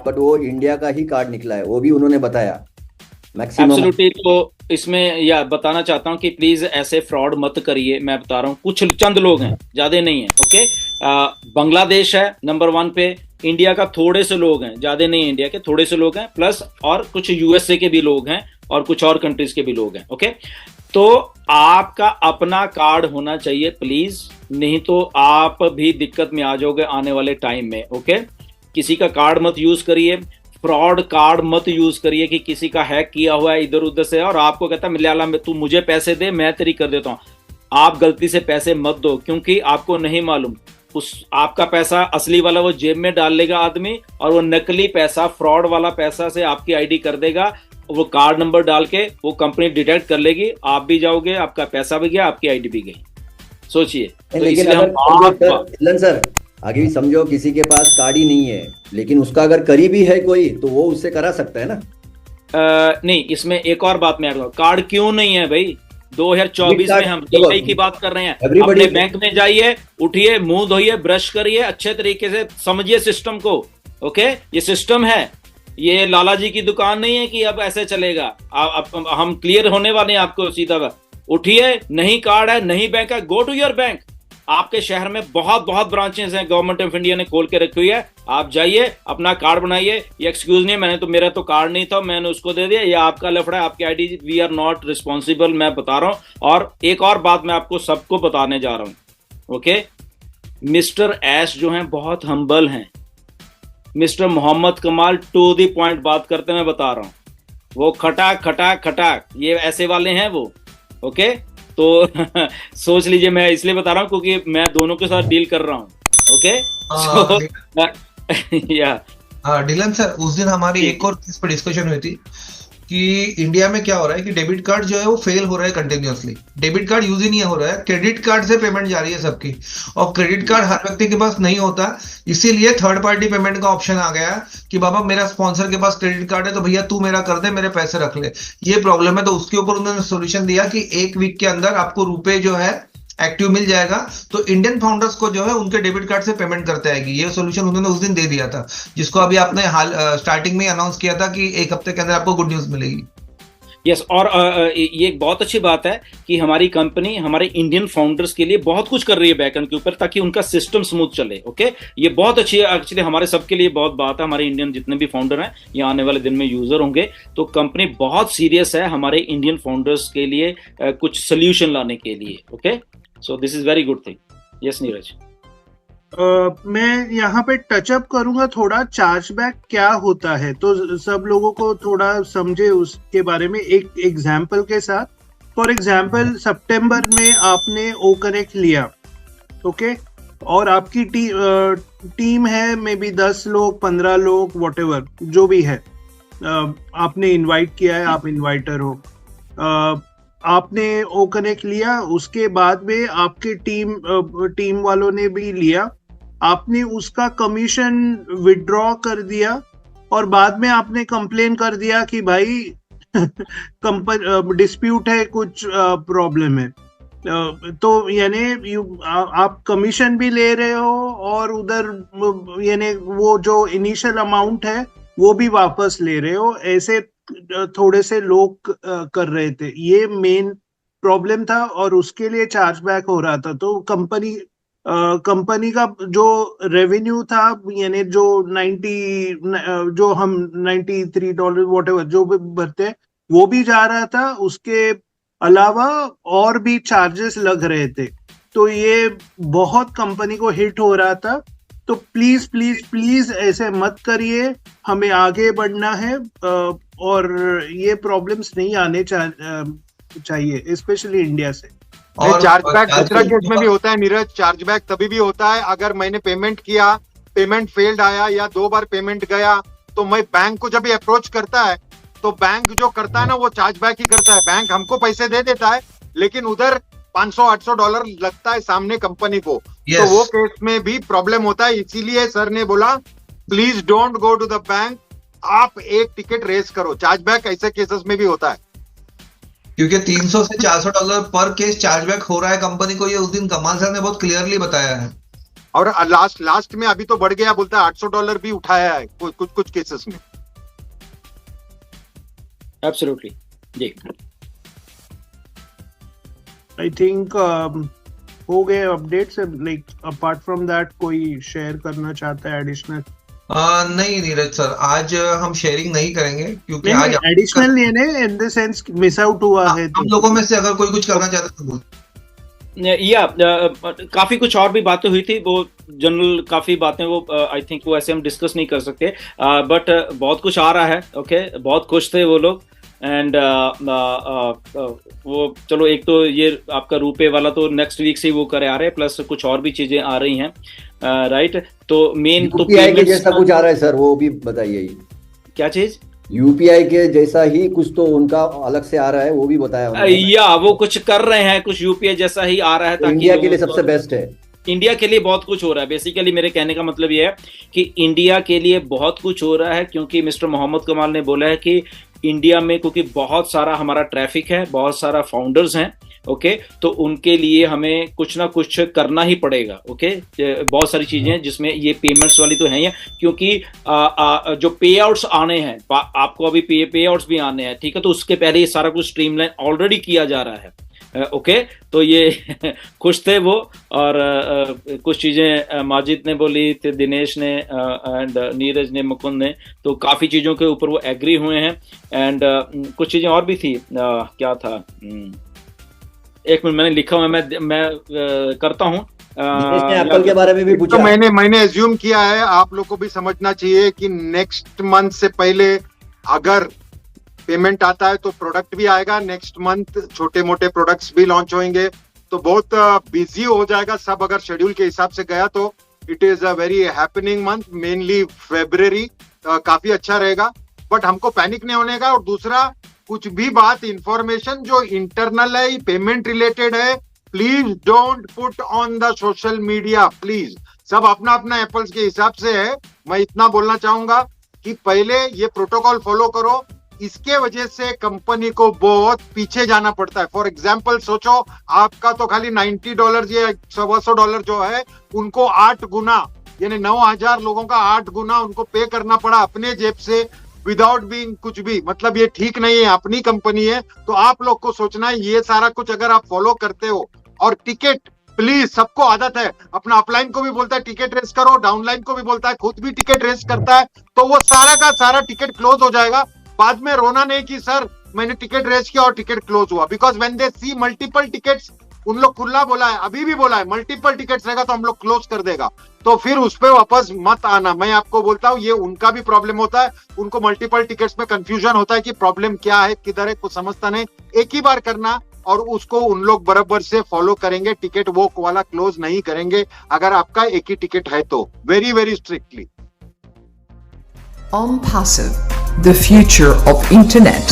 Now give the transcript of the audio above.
But वो India का ही card निकला है, वो भी उन्होंने बताया मैक्सिमम। एब्सोल्युटली। तो इसमें या बताना चाहता हूँ कि प्लीज ऐसे फ्रॉड मत करिए। मैं बता रहा हूँ, कुछ चंद लोग हैं, ज्यादा नहीं है। ओके। बांग्लादेश है नंबर 1 पे, इंडिया का थोड़े से लोग हैं, ज्यादा नहीं है, इंडिया के थोड़े से लोग हैं, प्लस और कुछ यूएसए के भी लोग हैं और कुछ और कंट्रीज के भी लोग हैं। ओके। तो आपका अपना कार्ड होना चाहिए प्लीज, नहीं तो आप भी दिक्कत में आ जाओगे आने वाले टाइम में। ओके। किसी का कार्ड मत यूज करिए, फ्रॉड कार्ड मत यूज करिए कि किसी का हैक किया हुआ है इधर उधर से और आपको कहता है मलयाला में तू मुझे पैसे दे मैं तेरी कर देता हूं। आप गलती से पैसे मत दो, क्योंकि आपको नहीं मालूम उस आपका पैसा असली वाला वो जेब में डाल लेगा आदमी, और वो नकली पैसा फ्रॉड वाला पैसा से आपकी आईडी कर देगा, वो कार्ड नंबर डाल के वो कंपनी डिटेक्ट कर लेगी, आप भी जाओगे, आपका पैसा भी गया, आपकी आईडी भी गई। सोचिए। तो लेकिन इसलिए अगर सर आगे भी समझो किसी के पास कार्ड ही नहीं है, लेकिन उसका अगर करीबी है कोई तो वो उससे करा सकता है ना। नहीं, इसमें एक और बात मैं ऐड करूं, कार्ड क्यों नहीं है भाई? 2024 में हम ईएमआई की बात कर रहे हैं। अपने बैंक में जाइए, उठिए, मुंह धोइए, ब्रश करिए, अच्छे तरीके से समझिए सिस्टम को। ओके। ये सिस्टम है, ये लाला जी की दुकान नहीं है कि अब ऐसे चलेगा। हम क्लियर होने वाले हैं आपको सीधा। उठिए, नहीं कार्ड है, नहीं बैंक है, गो टू योर बैंक। आपके शहर में बहुत बहुत ब्रांचेस हैं, गवर्नमेंट ऑफ इंडिया ने खोल के रखी हुई है। आप जाइए, अपना कार्ड बनाइए। ये एक्सक्यूज नहीं, मेरा तो कार्ड नहीं था, मैंने उसको दे दिया, ये आपका लफड़ा है, आपकी ID, we are not responsible. मैं बता रहा हूं। और एक और बात मैं आपको सबको बताने जा रहा हूं। ओके। मिस्टर ऐश जो हैं बहुत हम्बल हैं। मिस्टर मोहम्मद कमाल टू द पॉइंट बात करते, मैं बता रहा हूं, वो खटाक खटाक खटाक, ये ऐसे वाले हैं वो। ओके। तो सोच लीजिए, मैं इसलिए बता रहा हूँ क्योंकि मैं दोनों के साथ डील कर रहा हूँ। ओके। या डिलन सर, उस दिन हमारी एक और इस पर डिस्कशन हुई थी कि इंडिया में क्या हो रहा है कि डेबिट कार्ड जो है वो फेल हो रहा है कंटिन्यूअसली। डेबिट कार्ड यूज ही नहीं हो रहा है, क्रेडिट कार्ड से पेमेंट जा रही है सबकी, और क्रेडिट कार्ड हर व्यक्ति के पास नहीं होता। इसीलिए थर्ड पार्टी पेमेंट का ऑप्शन आ गया कि बाबा मेरा स्पॉन्सर के पास क्रेडिट कार्ड है तो भैया तू मेरा कर दे, मेरे पैसे रख ले। ये प्रॉब्लम है, तो उसके ऊपर उन्होंने सोल्यूशन दिया कि 1 वीक के अंदर आपको रुपए जो है एक्टिव मिल जाएगा, तो इंडियन फाउंडर्स को जो है उनके डेबिट कार्ड से पेमेंट करते आएगी। ये सॉल्यूशन उन्होंने उस दिन दे दिया था, जिसको अभी आपने हाल स्टार्टिंग में अनाउंस किया था कि 1 हफ्ते के अंदर आपको गुड न्यूज मिलेगी। यस। और ये एक बहुत अच्छी बात है कि हमारी कंपनी हमारे इंडियन फाउंडर्स के लिए बहुत कुछ कर रही है बैकएंड के ऊपर, ताकि उनका सिस्टम स्मूथ चले। ओके। ये बहुत अच्छी है एक्चुअली, हमारे सबके लिए बहुत बात है। हमारे इंडियन जितने भी फाउंडर हैं ये आने वाले दिन में यूजर होंगे, तो कंपनी बहुत सीरियस है हमारे इंडियन फाउंडर्स के लिए कुछ सोल्यूशन लाने के लिए। Okay. So this is very good thing. Yes Neeraj. मैं यहाँ पे टचअप करूंगा थोड़ा, चार्जबैक क्या होता है, तो सब लोगों को थोड़ा समझे उसके बारे में एक एग्जाम्पल के साथ। फॉर एग्जाम्पल, सितंबर में आपने ओ कनेक्ट लिया, ओके, और आपकी टीम है मे बी 10 लोग, 15 लोग, व्हाटएवर जो भी है, आपने इनवाइट किया है, आप इन्वाइटर हो, आपने ओ कनेक्ट लिया, उसके बाद में आपके टीम वालों ने भी लिया, आपने उसका कमीशन विड्रॉ कर दिया, और बाद में आपने कंप्लेन कर दिया कि भाई डिस्प्यूट है, कुछ प्रॉब्लम है। तो यानी आप कमीशन भी ले रहे हो और उधर यानी वो जो इनिशियल अमाउंट है वो भी वापस ले रहे हो। ऐसे थोड़े से लोग कर रहे थे, ये मेन प्रॉब्लम था, और उसके लिए चार्जबैक हो रहा था। तो कंपनी का जो रेवेन्यू था, यानी जो 90 जो हम $93 व्हाटएवर जो भी भरते हैं वो भी जा रहा था, उसके अलावा और भी चार्जेस लग रहे थे। तो ये बहुत कंपनी को हिट हो रहा था। तो प्लीज प्लीज प्लीज ऐसे मत करिए, हमें आगे बढ़ना है, और ये प्रॉब्लम्स नहीं आने चाहिए, स्पेशली इंडिया से। और चार्जबैक दूसरा केस में भी होता है नीरज। चार्जबैक तभी भी होता है अगर मैंने पेमेंट किया, पेमेंट फेल्ड आया या 2 बार पेमेंट गया, तो मैं बैंक को जब अप्रोच करता है तो बैंक जो करता है ना वो चार्जबैक ही करता है। बैंक हमको पैसे दे देता है, लेकिन उधर $500-800 लगता है सामने कंपनी को। तो वो केस में भी प्रॉब्लम होता है। इसीलिए सर ने बोला please don't go to the bank, आप एक टिकट रेस करो। चार्जबैक ऐसे केसेस में भी होता है। क्योंकि $300 से $400 पर केस चार्जबैक हो रहा है कंपनी को, ये उस दिन कमाल सर ने बहुत क्लियरली बताया है। और लास्ट में अभी तो बढ़ गया, बोलता है $800 भी उठाया है कुछ केसेस में। Absolutely ji. आई थिंक हो गए updates, like apart from that कोई शेयर करना चाहता है एडिशनल? नहीं नीरज सर, आज हम शेयरिंग नहीं करेंगे क्योंकि आज additional in the sense miss out हुआ है। हम लोगों में से अगर कोई कुछ करना चाहता तो बोल। या काफी कुछ और भी बातें हुई थी, वो जनरल काफी बातें वो आई थिंक वो ऐसे हम डिस्कस नहीं कर सकते, बट बहुत कुछ आ रहा है। ओके, बहुत खुश थे वो लोग एंड वो चलो, एक तो ये आपका रुपए वाला तो नेक्स्ट वीक से ही वो करे आ रहे हैं, प्लस कुछ और भी चीजें आ रही हैं, राइट। तो मेन तो यूपीआई के जैसा कुछ आ रहा है सर, वो भी बताइए। क्या चीज? यूपीआई के जैसा ही कुछ तो उनका अलग से आ रहा है, वो भी बताया या वो कुछ कर रहे हैं, कुछ यूपीआई जैसा ही आ रहा है, ताकि इंडिया के लिए सबसे बेस्ट है। इंडिया के लिए बहुत कुछ हो रहा है। बेसिकली मेरे कहने का मतलब ये है कि इंडिया के लिए बहुत कुछ हो रहा है, क्योंकि मिस्टर मोहम्मद कमाल ने बोला है कि इंडिया में क्योंकि बहुत सारा हमारा ट्रैफिक है, बहुत सारा फाउंडर्स हैं, ओके, तो उनके लिए हमें कुछ ना कुछ करना ही पड़ेगा। ओके, बहुत सारी चीजें हैं जिसमें ये पेमेंट्स वाली तो हैं ही, क्योंकि जो पे आउट्स आने हैं, आपको अभी पे आउट्स भी आने हैं, ठीक है, तो उसके पहले ये सारा कुछ स्ट्रीमलाइन ऑलरेडी किया जा रहा है। ओके, तो ये खुश थे वो, और कुछ चीजें माजिद ने बोली थे, दिनेश ने एंड नीरज ने, मुकुंद ने, तो काफी चीजों के ऊपर वो एग्री हुए हैं। एंड कुछ चीजें और भी थी, क्या था, एक मिनट, मैंने लिखा हुआ है, मैं करता हूँ। एप्पल के बारे में भी पूछा, तो मैंने एज्यूम किया है, आप लोग को भी समझना चाहिए कि नेक्स्ट मंथ से पहले अगर पेमेंट आता है तो प्रोडक्ट भी आएगा, नेक्स्ट मंथ छोटे मोटे प्रोडक्ट्स भी लॉन्च होंगे, तो बहुत बिजी हो जाएगा सब। अगर शेड्यूल के हिसाब से गया तो it is a very happening month, mainly February काफी अच्छा रहेगा, बट हमको पैनिक नहीं होने का। और दूसरा, कुछ भी बात इंफॉर्मेशन जो इंटरनल है, पेमेंट रिलेटेड है, please don't put on the social media, please. सब अपना अपना एप्पल्स के हिसाब से है। मैं इतना बोलना चाहूंगा कि पहले ये प्रोटोकॉल फॉलो करो, इसके वजह से कंपनी को बहुत पीछे जाना पड़ता है। फॉर एग्जाम्पल सोचो, आपका तो खाली $90 या $125 जो है, उनको 8 गुना यानी 9,000 लोगों का 8 गुना उनको पे करना पड़ा अपने जेब से, विदाउट बीइंग कुछ भी। मतलब ये ठीक नहीं है, अपनी कंपनी है, तो आप लोग को सोचना है ये सारा कुछ अगर आप फॉलो करते हो। और टिकट प्लीज, सबको आदत है, अपना अपलाइन को भी बोलता है टिकट रेस करो, डाउनलाइन को भी बोलता है, खुद भी टिकट रेस करता है, तो वो सारा का सारा टिकट क्लोज हो जाएगा। बाद में रोना नहीं कि सर मैंने टिकट रेस किया और टिकट क्लोज हुआ, because when they see multiple tickets, उन लोग खुला बोला है, अभी भी बोला है, मल्टीपल टिकट्स रहेगा तो हम लोग क्लोज कर देगा, तो फिर उस पे वापस मत आना। मैं आपको बोलता हूँ, ये उनका भी प्रॉब्लम होता है, उनको मल्टीपल टिकट्स में कंफ्यूजन होता है कि प्रॉब्लम क्या है, किधर है, कुछ समझता नहीं। एक ही बार करना, और उसको उन लोग बराबर से फॉलो करेंगे, टिकट वो वाला क्लोज नहीं करेंगे अगर आपका एक ही टिकट है तो, very very strictly. OnPassive, the future of internet.